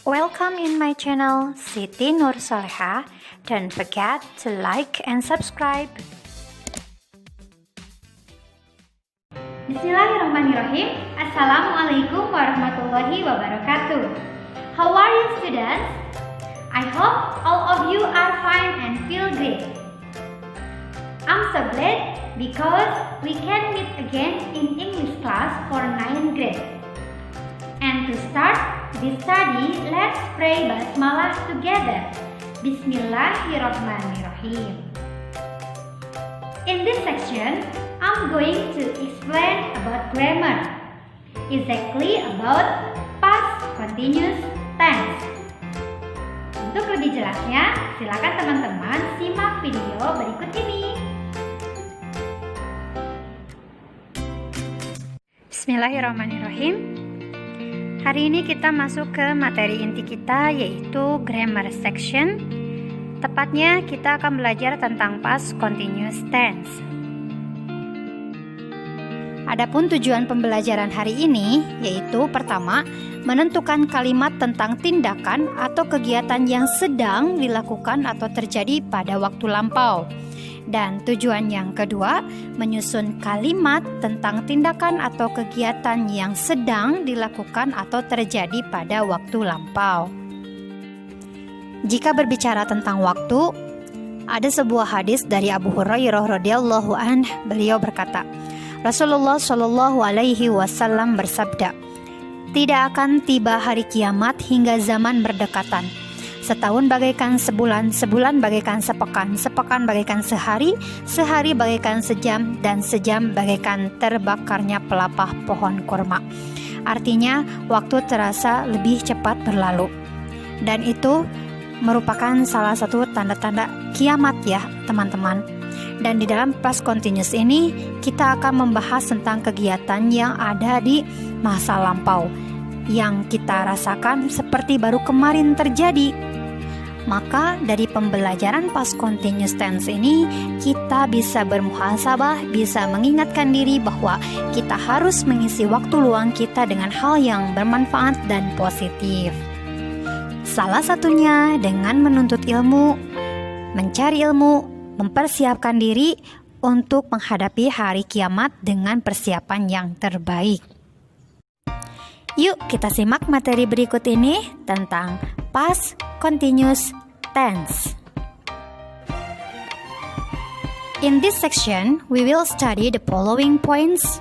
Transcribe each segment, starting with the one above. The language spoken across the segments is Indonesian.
Welcome in my channel Siti Nur Soleha. Don't forget to like and subscribe. Bismillahirrahmanirrahim. Assalamualaikum warahmatullahi wabarakatuh. How are you, students? I hope all of you are fine and feel great. I'm so glad because we can meet again in English class for 9th grade. And to start this study, let's pray Basmalah together. Bismillahirrahmanirrahim. In this section, I'm going to explain about grammar, exactly about past continuous tense. Untuk lebih jelasnya, silakan teman-teman simak video berikut ini. Bismillahirrahmanirrahim. Hari ini kita masuk ke materi inti kita, yaitu grammar section. Tepatnya kita akan belajar tentang past continuous tense. Adapun tujuan pembelajaran hari ini yaitu pertama, menentukan kalimat tentang tindakan atau kegiatan yang sedang dilakukan atau terjadi pada waktu lampau. Dan tujuan yang kedua, menyusun kalimat tentang tindakan atau kegiatan yang sedang dilakukan atau terjadi pada waktu lampau. Jika berbicara tentang waktu, ada sebuah hadis dari Abu Hurairah radhiyallahu anhu. Beliau berkata, Rasulullah shallallahu alaihi wasallam bersabda, "Tidak akan tiba hari kiamat hingga zaman berdekatan. Setahun bagaikan sebulan, sebulan bagaikan sepekan, sepekan bagaikan sehari, sehari bagaikan sejam, dan sejam bagaikan terbakarnya pelepah pohon kurma." Artinya, waktu terasa lebih cepat berlalu. Dan itu merupakan salah satu tanda-tanda kiamat ya, teman-teman. Dan di dalam past continuous ini, kita akan membahas tentang kegiatan yang ada di masa lampau, yang kita rasakan seperti baru kemarin terjadi. Maka dari pembelajaran past continuous tense ini, kita bisa bermuhasabah, bisa mengingatkan diri bahwa kita harus mengisi waktu luang kita dengan hal yang bermanfaat dan positif. Salah satunya dengan menuntut ilmu, mencari ilmu, mempersiapkan diri untuk menghadapi hari kiamat dengan persiapan yang terbaik. Yuk kita simak materi berikut ini tentang past continuous tense. In this section, we will study the following points.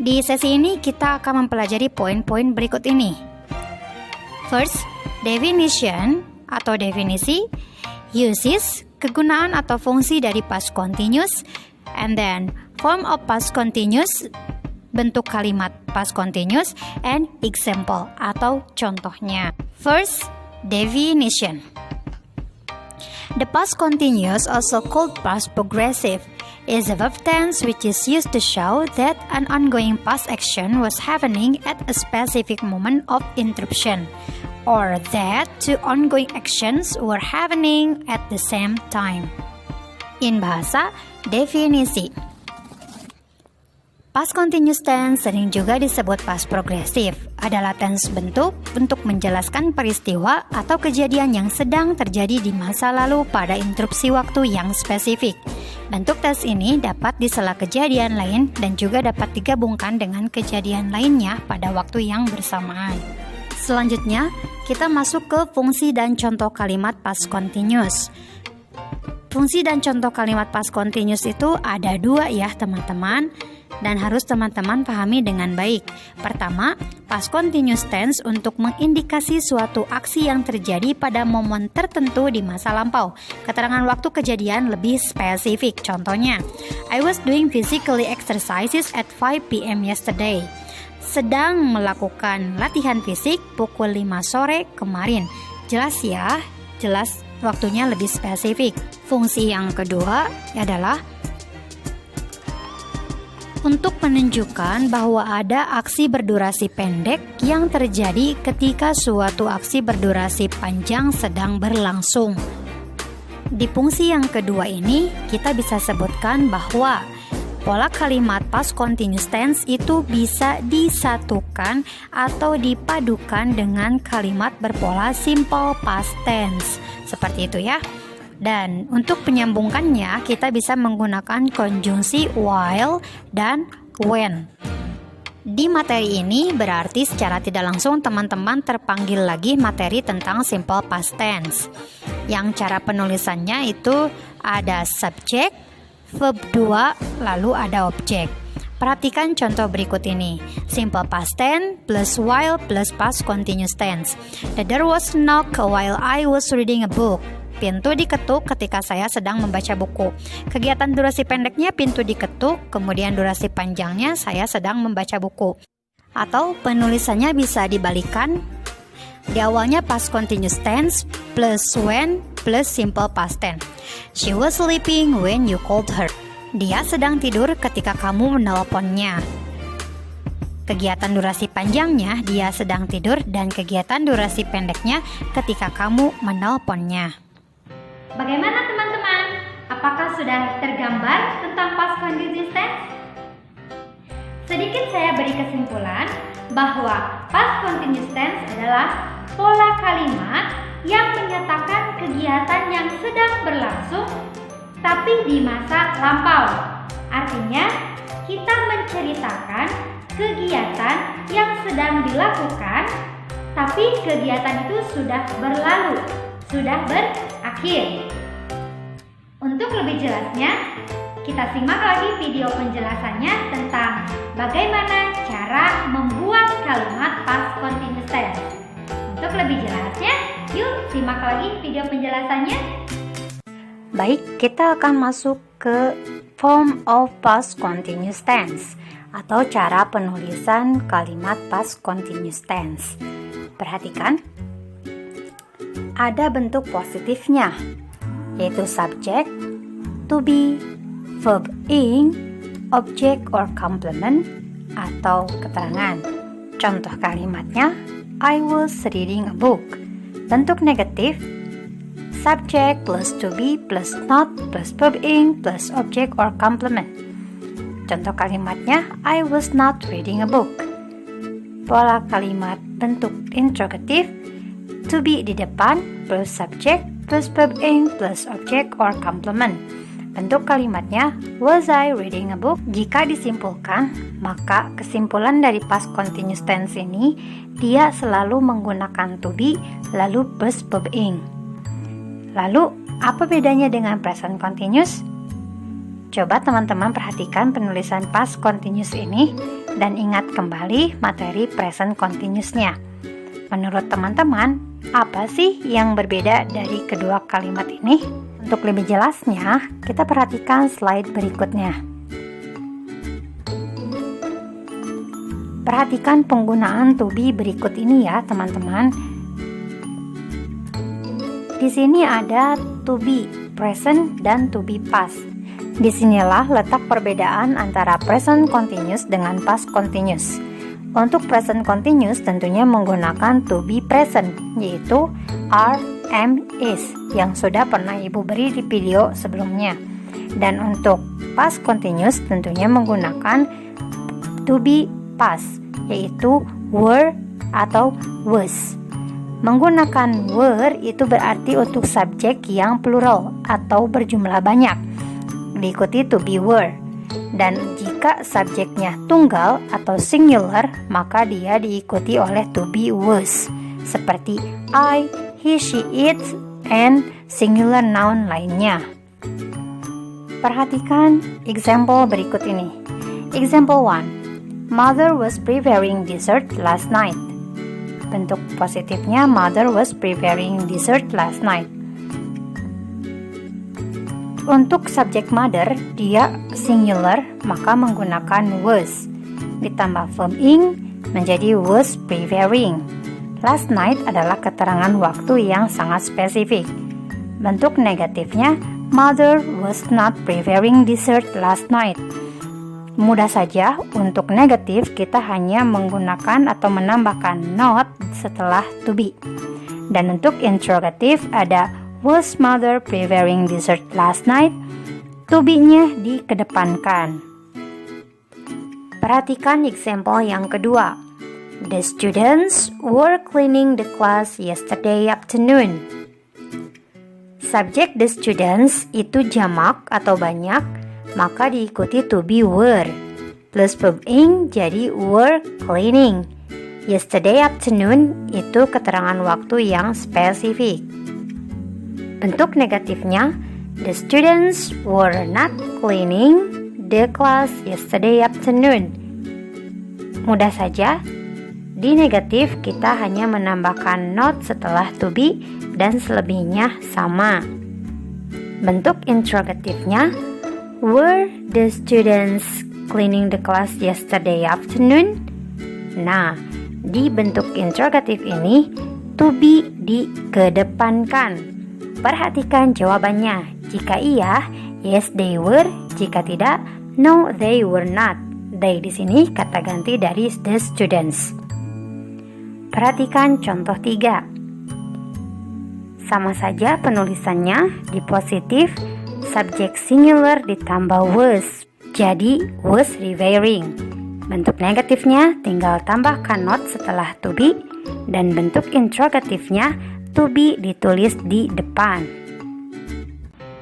Di sesi ini kita akan mempelajari poin-poin berikut ini. First, definition atau definisi, uses, kegunaan atau fungsi dari past continuous, and then form of past continuous, bentuk kalimat past continuous, and example atau contohnya. First, definition. The past continuous, also called past progressive, is a verb tense which is used to show that an ongoing past action was happening at a specific moment of interruption, or that two ongoing actions were happening at the same time. In bahasa, definisi. Past continuous tense sering juga disebut past progressive. Adalah tense bentuk untuk menjelaskan peristiwa atau kejadian yang sedang terjadi di masa lalu pada interupsi waktu yang spesifik. Bentuk tense ini dapat di sela kejadian lain dan juga dapat digabungkan dengan kejadian lainnya pada waktu yang bersamaan. Selanjutnya, kita masuk ke fungsi dan contoh kalimat past continuous. Fungsi dan contoh kalimat past continuous itu ada dua ya teman-teman, dan harus teman-teman pahami dengan baik. Pertama, past continuous tense untuk mengindikasi suatu aksi yang terjadi pada momen tertentu di masa lampau. Keterangan waktu kejadian lebih spesifik. Contohnya, I was doing physically exercises at 5 p.m. yesterday. Sedang melakukan latihan fisik pukul 5 sore kemarin. Jelas ya, jelas waktunya lebih spesifik. Fungsi yang kedua adalah untuk menunjukkan bahwa ada aksi berdurasi pendek yang terjadi ketika suatu aksi berdurasi panjang sedang berlangsung. Di fungsi yang kedua ini, kita bisa sebutkan bahwa pola kalimat past continuous tense itu bisa disatukan atau dipadukan dengan kalimat berpola simple past tense. Seperti itu ya. Dan untuk penyambungkannya kita bisa menggunakan konjungsi while dan when. Di materi ini berarti secara tidak langsung teman-teman terpanggil lagi materi tentang simple past tense. Yang cara penulisannya itu ada subject, verb 2, lalu ada objek. Perhatikan contoh berikut ini. Simple past tense plus while plus past continuous tense. The door was knocked while I was reading a book. Pintu diketuk ketika saya sedang membaca buku. Kegiatan durasi pendeknya pintu diketuk, kemudian durasi panjangnya saya sedang membaca buku. Atau penulisannya bisa dibalikan. Di awalnya past continuous tense plus when plus simple past tense. She was sleeping when you called her. Dia sedang tidur ketika kamu menelponnya. Kegiatan durasi panjangnya dia sedang tidur dan kegiatan durasi pendeknya ketika kamu menelponnya. Bagaimana teman-teman? Apakah sudah tergambar tentang past continuous tense? Sedikit saya beri kesimpulan bahwa past continuous tense adalah pola kalimat yang menyatakan kegiatan yang sedang berlangsung tapi di masa lampau. Artinya, kita menceritakan kegiatan yang sedang dilakukan tapi kegiatan itu sudah berlalu, sudah berakhir. Untuk lebih jelasnya, kita simak lagi video penjelasannya tentang bagaimana cara membuat kalimat past continuous tense. Untuk lebih jelasnya, yuk simak lagi video penjelasannya. Baik, kita akan masuk ke form of past continuous tense atau cara penulisan kalimat past continuous tense. Perhatikan, ada bentuk positifnya, yaitu subject, to be, verb ing, object or complement, atau keterangan. Contoh kalimatnya, I was reading a book. Bentuk negatif, subject plus to be plus not plus verb ing plus object or complement. Contoh kalimatnya, I was not reading a book. Pola kalimat bentuk interrogatif, to be di depan plus subject plus verb ing plus object or complement. Bentuk kalimatnya was I reading a book. Jika disimpulkan, maka kesimpulan dari past continuous tense ini dia selalu menggunakan to be lalu plus verb ing. Lalu apa bedanya dengan present continuous? Coba teman-teman perhatikan penulisan past continuous ini dan ingat kembali materi present continuous-nya. Menurut teman-teman, apa sih yang berbeda dari kedua kalimat ini? Untuk lebih jelasnya, kita perhatikan slide berikutnya. Perhatikan penggunaan to be berikut ini ya, teman-teman. Di sini ada to be present dan to be past. Disinilah letak perbedaan antara present continuous dengan past continuous. Untuk present continuous tentunya menggunakan to be present, yaitu are, am, is yang sudah pernah Ibu beri di video sebelumnya. Dan untuk past continuous tentunya menggunakan to be past, yaitu were atau was. Menggunakan were itu berarti untuk subjek yang plural atau berjumlah banyak, diikuti to be were. Dan jika subjeknya tunggal atau singular, maka dia diikuti oleh to be was, seperti I, he, she, it, and singular noun lainnya. Perhatikan example berikut ini. Example 1. Mother was preparing dessert last night. Bentuk positifnya, mother was preparing dessert last night. Untuk subjek mother, dia singular, maka menggunakan was. Ditambah verb ing menjadi was preparing. Last night adalah keterangan waktu yang sangat spesifik. Bentuk negatifnya, mother was not preparing dessert last night. Mudah saja, untuk negatif kita hanya menggunakan atau menambahkan not setelah to be. Dan untuk interrogatif ada was mother preparing dessert last night? To be-nya dikedepankan. Perhatikan example yang kedua. The students were cleaning the class yesterday afternoon. Subjek the students itu jamak atau banyak, maka diikuti to be were. Plus verb ing jadi were cleaning. Yesterday afternoon itu keterangan waktu yang spesifik. Bentuk negatifnya, the students were not cleaning the class yesterday afternoon. Mudah saja, di negatif kita hanya menambahkan not setelah to be dan selebihnya sama. Bentuk interrogatifnya, were the students cleaning the class yesterday afternoon? Nah, di bentuk interrogatif ini to be dikedepankan. Perhatikan jawabannya. Jika iya, yes they were. Jika tidak, no they were not. They di sini kata ganti dari the students. Perhatikan contoh 3. Sama saja penulisannya, di positif subjek singular ditambah was. Jadi was revering. Bentuk negatifnya tinggal tambahkan not setelah to be, dan bentuk interrogatifnya to be ditulis di depan.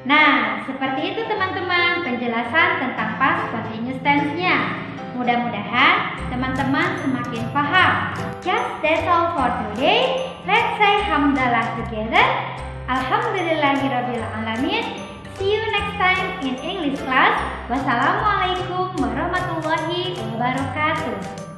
Nah, seperti itu teman-teman penjelasan tentang past continuous tense-nya. Mudah-mudahan teman-teman semakin paham. Just that's all for today. Let's say hamdalah together. Alhamdulillahirabbil alamin. See you next time in English class. Wassalamualaikum warahmatullahi wabarakatuh.